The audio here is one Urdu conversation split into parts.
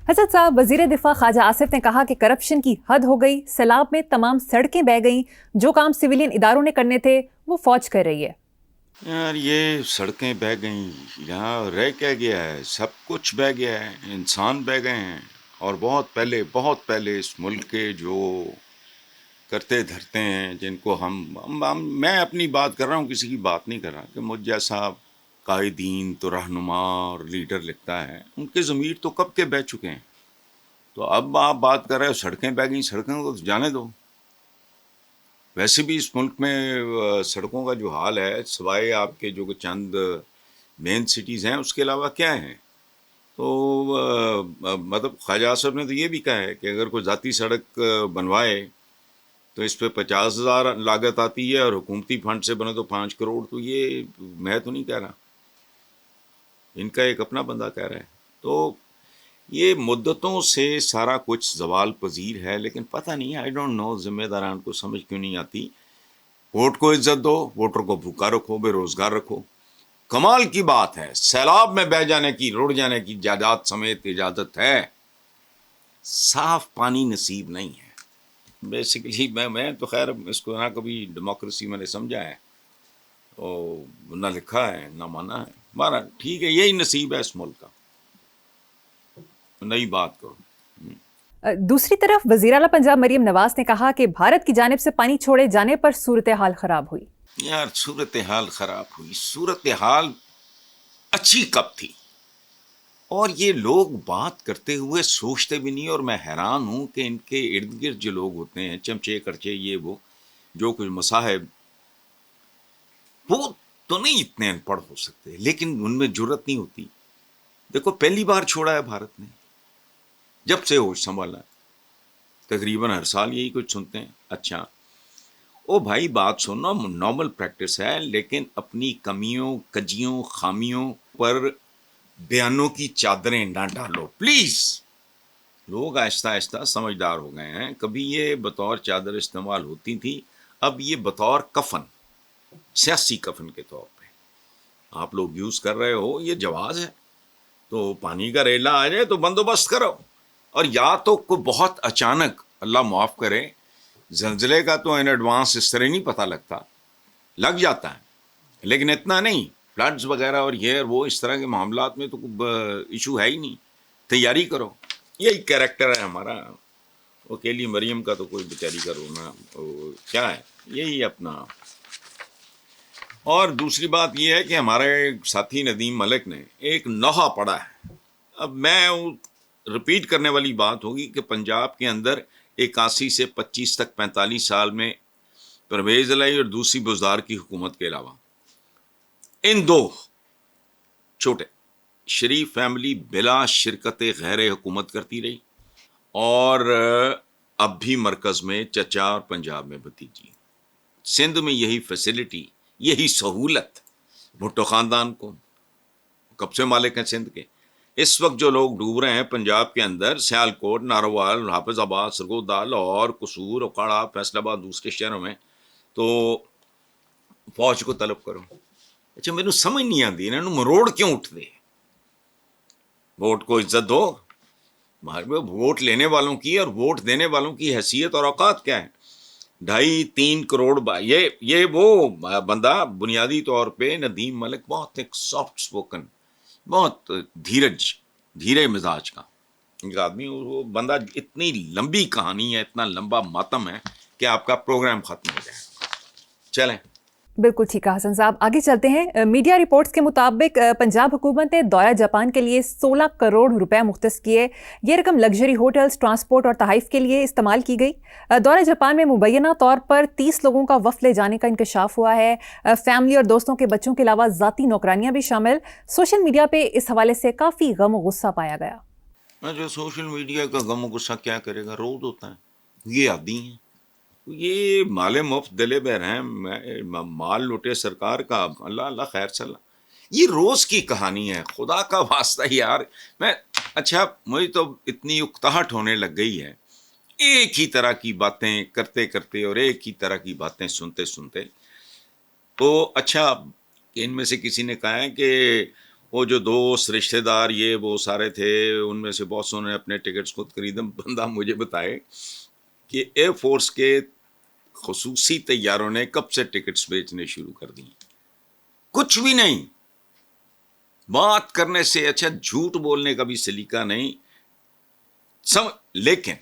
حسد صاحب، وزیر دفاع خواجہ آصف نے کہا کہ کرپشن کی حد ہو گئی، سیلاب میں تمام سڑکیں بہہ گئیں، جو کام سویلین اداروں نے کرنے تھے وہ فوج کر رہی ہے۔ یار یہ سڑکیں بہہ گئیں، یہاں رہ کیا گیا ہے؟ سب کچھ بہہ گیا ہے، انسان بہہ گئے ہیں۔ اور بہت پہلے اس ملک کے جو کرتے دھرتے ہیں، جن کو میں اپنی بات کر رہا ہوں، کسی کی بات نہیں کر رہا، کہ مجھ جیسا قائدین تو رہنما اور لیڈر لکھتا ہے، ان کے ضمیر تو کب کے بہہ چکے ہیں۔ تو اب آپ بات کر رہے ہو سڑکیں بہہ گئیں، سڑکوں کو جانے دو۔ ویسے بھی اس ملک میں سڑکوں کا جو حال ہے، سوائے آپ کے جو چند مین سٹیز ہیں، اس کے علاوہ کیا ہیں؟ تو مطلب خواجہ آصف نے تو یہ بھی کہا ہے کہ اگر کوئی ذاتی سڑک بنوائے تو اس پہ 50,000 لاگت آتی ہے، اور حکومتی فنڈ سے بنے تو 5 کروڑ۔ تو یہ میں تو نہیں کہہ رہا، ان کا ایک اپنا بندہ کہہ رہا ہے۔ تو یہ مدتوں سے سارا کچھ زوال پذیر ہے، لیکن پتہ نہیں، آئی ڈونٹ نو، ذمہ داران کو سمجھ کیوں نہیں آتی۔ ووٹ کو عزت دو، ووٹر کو بھوکا رکھو، بے روزگار رکھو۔ کمال کی بات ہے، سیلاب میں بہہ جانے کی، رڑ جانے کی جائیداد سمیت اجازت ہے، صاف پانی نصیب نہیں ہے۔ بیسیکلی میں تو خیر اس کو نہ کبھی ڈیموکریسی میں نے سمجھا ہے، اور نہ لکھا ہے نہ مانا ہے۔ ہمارا ٹھیک ہے، یہی نصیب ہے اس ملک کا، نئی بات کرو۔ دوسری طرف وزیر اعلیٰ پنجاب مریم نواز نے کہا کہ بھارت کی جانب سے پانی چھوڑے جانے پر صورتحال خراب ہوئی۔ یار صورتحال خراب ہوئی، صورتحال اچھی کب تھی؟ اور یہ لوگ بات کرتے ہوئے سوچتے بھی نہیں، اور میں حیران ہوں کہ ان کے ارد گرد جو لوگ ہوتے ہیں، چمچے کرچے یہ وہ جو کچھ مصاحب، وہ تو نہیں اتنے ان پڑھ ہو سکتے، لیکن ان میں جرت نہیں ہوتی۔ دیکھو پہلی بار چھوڑا ہے بھارت نے، جب سے ہوش سنبھالا، تقریباً ہر سال یہی کچھ سنتے ہیں۔ اچھا او بھائی بات سنو، نارمل پریکٹس ہے، لیکن اپنی کمیوں کجیوں خامیوں پر بیانوں کی چادریں نہ ڈالو پلیز۔ لوگ آہستہ آہستہ سمجھدار ہو گئے ہیں، کبھی یہ بطور چادر استعمال ہوتی تھی، اب یہ بطور کفن، سیاسی کفن کے طور پہ آپ لوگ یوز کر رہے ہو۔ یہ جواز ہے، تو پانی کا ریلا آ جائے تو بندوبست کرو، اور یا تو کوئی بہت اچانک، اللہ معاف کرے، زلزلے کا تو ان ایڈوانس اس طرح نہیں پتہ لگتا، لگ جاتا ہے، لیکن اتنا نہیں۔ فلڈز وغیرہ اور یہ وہ اس طرح کے معاملات میں تو ایشو ہے ہی نہیں، تیاری کرو۔ یہی کیریکٹر ہے ہمارا۔ اکیلی مریم کا تو کوئی بیچاری کا رونا کیا ہے، یہی اپنا۔ اور دوسری بات یہ ہے کہ ہمارے ساتھی ندیم ملک نے ایک نوحہ پڑھا ہے۔ اب میں رپیٹ کرنے والی بات ہوگی کہ پنجاب کے اندر 81 سے 25 تک 45 سال میں پرویز الہی اور دوسری بزدار کی حکومت کے علاوہ ان دو چھوٹے شریف فیملی بلا شرکت غیر حکومت کرتی رہی، اور اب بھی مرکز میں چچا اور پنجاب میں بھتیجی۔ سندھ میں یہی فیسلٹی، یہی سہولت بھٹو خاندان کو، کب سے مالک ہیں سندھ کے۔ اس وقت جو لوگ ڈوب رہے ہیں پنجاب کے اندر، سیالکوٹ، ناروال، حافظ آباد، سرگودا، لاہور، قصور، اوکاڑا، فیصل آباد، دوسرے شہروں میں، تو فوج کو طلب کرو۔ اچھا میرے سمجھ نہیں آتی انہوں نے مروڑ کیوں اٹھتے؟ ووٹ کو عزت دو، ووٹ لینے والوں کی اور ووٹ دینے والوں کی حیثیت اور اوقات کیا ہے؟ 2.5-3 کروڑ یہ وہ بندہ بنیادی طور پہ ندیم ملک بہت ایک سافٹ سپوکن، بہت دھیرے مزاج کا ایک آدمی، وہ بندہ اتنی لمبی کہانی ہے، اتنا لمبا ماتم ہے کہ آپ کا پروگرام ختم ہو جائے۔ چلیں بالکل ٹھیک ہے حسن صاحب، آگے چلتے ہیں۔ میڈیا رپورٹس کے مطابق پنجاب حکومت نے دورہ جاپان کے لیے 16 کروڑ روپے مختص کیے۔ یہ رقم لگژری ہوٹلز، ٹرانسپورٹ اور تحائف کے لیے استعمال کی گئی۔ دورہ جاپان میں مبینہ طور پر 30 لوگوں کا وفد لے جانے کا انکشاف ہوا ہے۔ فیملی اور دوستوں کے بچوں کے علاوہ ذاتی نوکرانیاں بھی شامل۔ سوشل میڈیا پہ اس حوالے سے کافی غم و غصہ پایا گیا۔ جو سوشل میڈیا کا غم و غصہ کیا کرے گا، روز ہوتا ہے، یہ عادی ہیں، یہ مال مفت دلے برہم، مال لوٹے سرکار کا، اللہ اللہ خیر صلاح، یہ روز کی کہانی ہے۔ خدا کا واسطہ یار، اچھا مجھے تو اتنی اکتاہٹ ہونے لگ گئی ہے ایک ہی طرح کی باتیں کرتے کرتے اور ایک ہی طرح کی باتیں سنتے سنتے۔ تو اچھا ان میں سے کسی نے کہا ہے کہ وہ جو دوست رشتہ دار یہ وہ سارے تھے، ان میں سے بہت سو نے اپنے ٹکٹس خود خریدے. بندہ مجھے بتائے کہ ایئر فورس کے خصوصی طیاروں نے کب سے ٹکٹس بیچنے شروع کر دی. کچھ بھی نہیں، بات کرنے سے اچھا جھوٹ بولنے کا بھی سلیقہ نہیں. لیکن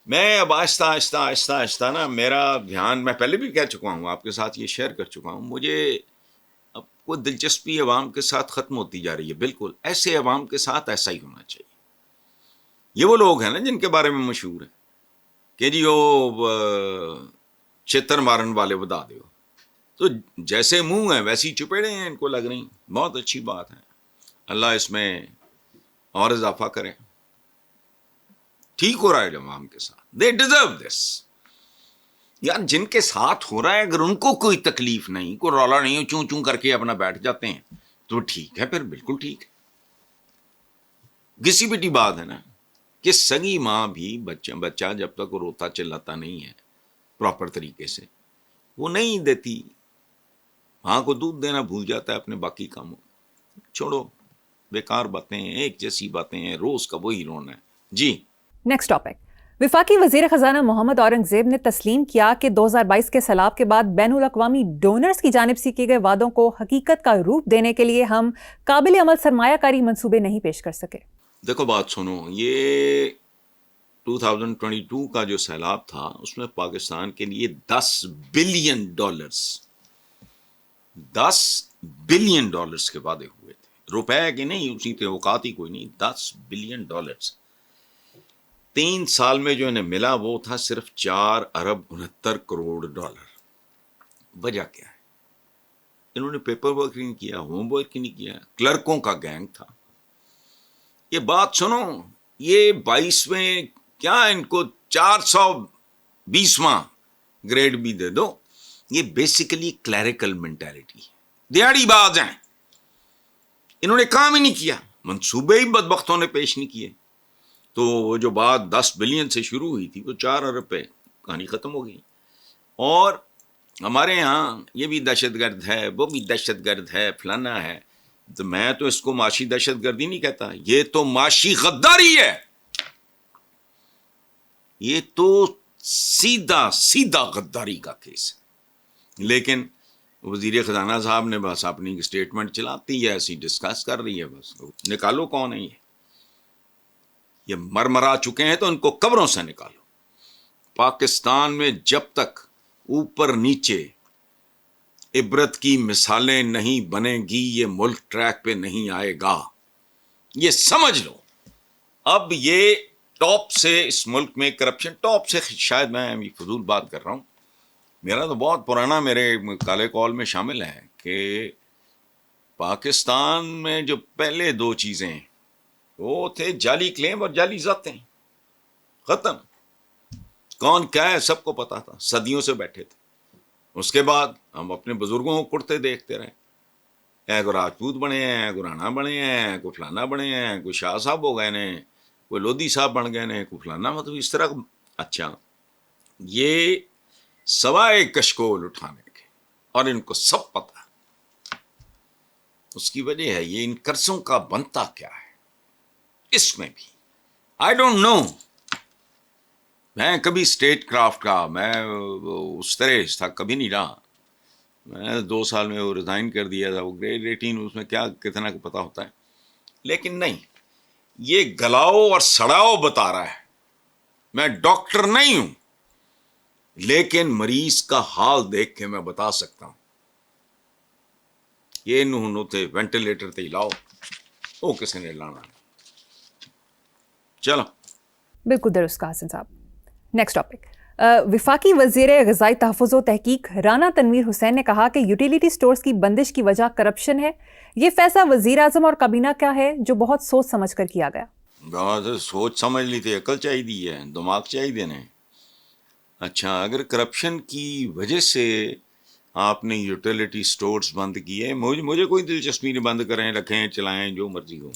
میں اب آہستہ آہستہ آہستہ آہستہ نا میرا دھیان، میں پہلے بھی کہہ چکا ہوں، آپ کے ساتھ یہ شیئر کر چکا ہوں، مجھے اب کوئی دلچسپی عوام کے ساتھ ختم ہوتی جا رہی ہے. بالکل ایسے عوام کے ساتھ ایسا ہی ہونا چاہیے. یہ وہ لوگ ہیں نا جن کے بارے میں مشہور ہے کہ جی وہ چتر مارن والے بتا دو، تو جیسے منہ ہیں ویسی چپیڑے ہیں، ان کو لگ رہی. بہت اچھی بات ہے، اللہ اس میں اور اضافہ کرے. ٹھیک ہو رہا ہے عوام کے ساتھ، دے ڈیزرو دس. یار جن کے ساتھ ہو رہا ہے اگر ان کو کوئی تکلیف نہیں، کوئی رولا نہیں، چوں چوں کر کے اپنا بیٹھ جاتے ہیں تو ٹھیک ہے، پھر بالکل ٹھیک ہے. گسی پٹی بات ہے نا کہ سگی ماں بھی بچہ جب تک وہ روتا چلاتا نہیں ہے پراپر طریقے سے، وہ نہیں دیتی. ماں کو دودھ دینا بھول جاتا ہے اپنے باقی کاموں. چھوڑو، بیکار باتیں ہیں، ایک جیسی باتیں ہیں، روز کا وہی رونا ہے. جی نیکسٹ ٹاپک. وفاقی وزیر خزانہ محمد اورنگزیب نے تسلیم کیا کہ 2022 کے سیلاب کے بعد بین الاقوامی ڈونرز کی جانب سے کیے گئے وعدوں کو حقیقت کا روپ دینے کے لیے ہم قابل عمل سرمایہ کاری منصوبے نہیں پیش کر سکے. دیکھو بات سنو، یہ 2022 کا جو سیلاب تھا اس میں پاکستان کے لیے $10 بلین کے وعدے ہوئے تھے. روپے کے نہیں، اسی تھے اوقات ہی کوئی نہیں. $10 بلین 3 سال میں جو انہیں ملا وہ تھا صرف $4.69 ارب. وجہ کیا ہے؟ انہوں نے پیپر ورک نہیں کیا، ہوم ورک نہیں کیا، کلرکوں کا گینگ تھا. یہ بات سنو، یہ 22ویں کیا ان کو 420واں گریڈ بھی دے دو، یہ بیسیکلی کلیریکل مینٹالٹی ہے. دیہڑی باز ہیں، انہوں نے کام ہی نہیں کیا، منصوبے ہی بدبختوں نے پیش نہیں کیے. تو وہ جو بات 10 بلین سے شروع ہوئی تھی وہ 4 ارب پہ کہانی ختم ہو گئی. اور ہمارے ہاں یہ بھی دہشت گرد ہے، وہ بھی دہشت گرد ہے، فلانا ہے. تو میں تو اس کو معاشی دہشت گردی نہیں کہتا، یہ تو معاشی غداری ہے. یہ تو سیدھا غداری کا کیس ہے. لیکن وزیر خزانہ صاحب نے بس اپنی اسٹیٹمنٹ چلاتی ہے، ایسی ڈسکس کر رہی ہے، بس نکالو کون ہے یہ مرمرا چکے ہیں تو ان کو قبروں سے نکالو. پاکستان میں جب تک اوپر نیچے عبرت کی مثالیں نہیں بنے گی یہ ملک ٹریک پہ نہیں آئے گا. یہ سمجھ لو. اب یہ ٹاپ سے اس ملک میں کرپشن، ٹاپ سے شاید میں فضول بات کر رہا ہوں، میرا تو بہت پرانا میرے کالے کال میں شامل ہے کہ پاکستان میں جو پہلے 2 چیزیں وہ تھے جعلی کلیم اور جعلی ذاتیں. ختم. کون کیا ہے سب کو پتا تھا، صدیوں سے بیٹھے تھے. اس کے بعد ہم اپنے بزرگوں کو کڑتے دیکھتے رہے، کوئی راجپوت بنے ہیں، کوئی رانا بنے ہیں، کوئی فلانا بنے ہیں، کوئی شاہ صاحب ہو گئے نے، کوئی لودھی صاحب بن گئے نے، کوئی فلانا، مطلب اس طرح. اچھا یہ سوائے کشکول اٹھانے کے، اور ان کو سب پتا. اس کی وجہ ہے یہ ان قرضوں کا بنتا کیا ہے. اس میں بھی آئی ڈونٹ نو، میں کبھی اسٹیٹ کرافٹ کا میں اس طرح تھا کبھی نہیں رہا. میں 2 سال میں وہ ریزائن کر دیا تھا. وہ گریڈ 18 اس میں کیا کتنا کو پتا ہوتا ہے. لیکن نہیں، یہ گلاؤ اور سڑاؤ بتا رہا ہے. میں ڈاکٹر نہیں ہوں لیکن مریض کا حال دیکھ کے میں بتا سکتا ہوں. یہ نو تھے وینٹیلیٹر تے لاؤ، وہ کسی نے لانا. چلو بالکل درست کہا حسن صاحب. Next topic. وفاقی وزیر غذائی تحفظ و تحقیق رانا تنویر حسین نے کہا کہ یوٹیلیٹی سٹورز کی بندش کی وجہ کرپشن ہے. یہ فیصلہ وزیر اعظم اور کابینہ کا ہے جو بہت سوچ سمجھ کر کیا گیا. بہت سوچ سمجھ لی تھی، عقل چاہیے ہے، دماغ چاہیے نے. اچھا اگر کرپشن کی وجہ سے آپ نے یوٹیلیٹی سٹورز بند کیے، مجھے کوئی دلچسپی نہیں، بند کریں، رکھیں، چلائیں، جو مرضی ہو.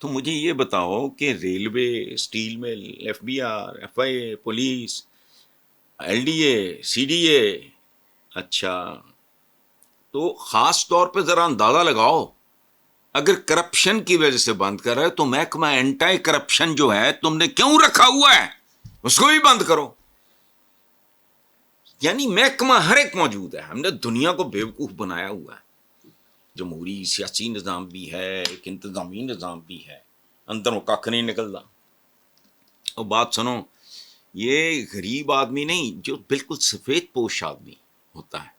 تو مجھے یہ بتاؤ کہ railway, steel mill, F B R, F I A, police, L D A, C D A, اچھا تو خاص طور پہ ذرا اندازہ لگاؤ اگر کرپشن کی وجہ سے بند کر رہے تو محکمہ اینٹائی کرپشن جو ہے تم نے کیوں رکھا ہوا ہے، اس کو بھی بند کرو. یعنی محکمہ ہر ایک موجود ہے. ہم نے دنیا کو بیوقوف بنایا ہوا ہے. جمہوری سیاسی نظام بھی ہے، ایک انتظامی نظام بھی ہے، اندر وہ کھ نہیں نکلتا. اور بات سنو، یہ غریب آدمی نہیں، جو بالکل سفید پوش آدمی ہوتا ہے،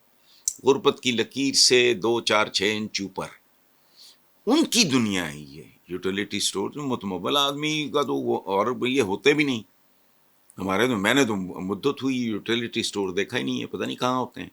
غربت کی لکیر سے 2-4-6 انچ اوپر، ان کی دنیا ہے یہ یوٹیلیٹی سٹور. متمول آدمی کا تو وہ اور یہ ہوتے بھی نہیں. ہمارے تو میں نے تو مدت ہوئی یوٹیلیٹی سٹور دیکھا ہی نہیں ہے، پتہ نہیں کہاں ہوتے ہیں.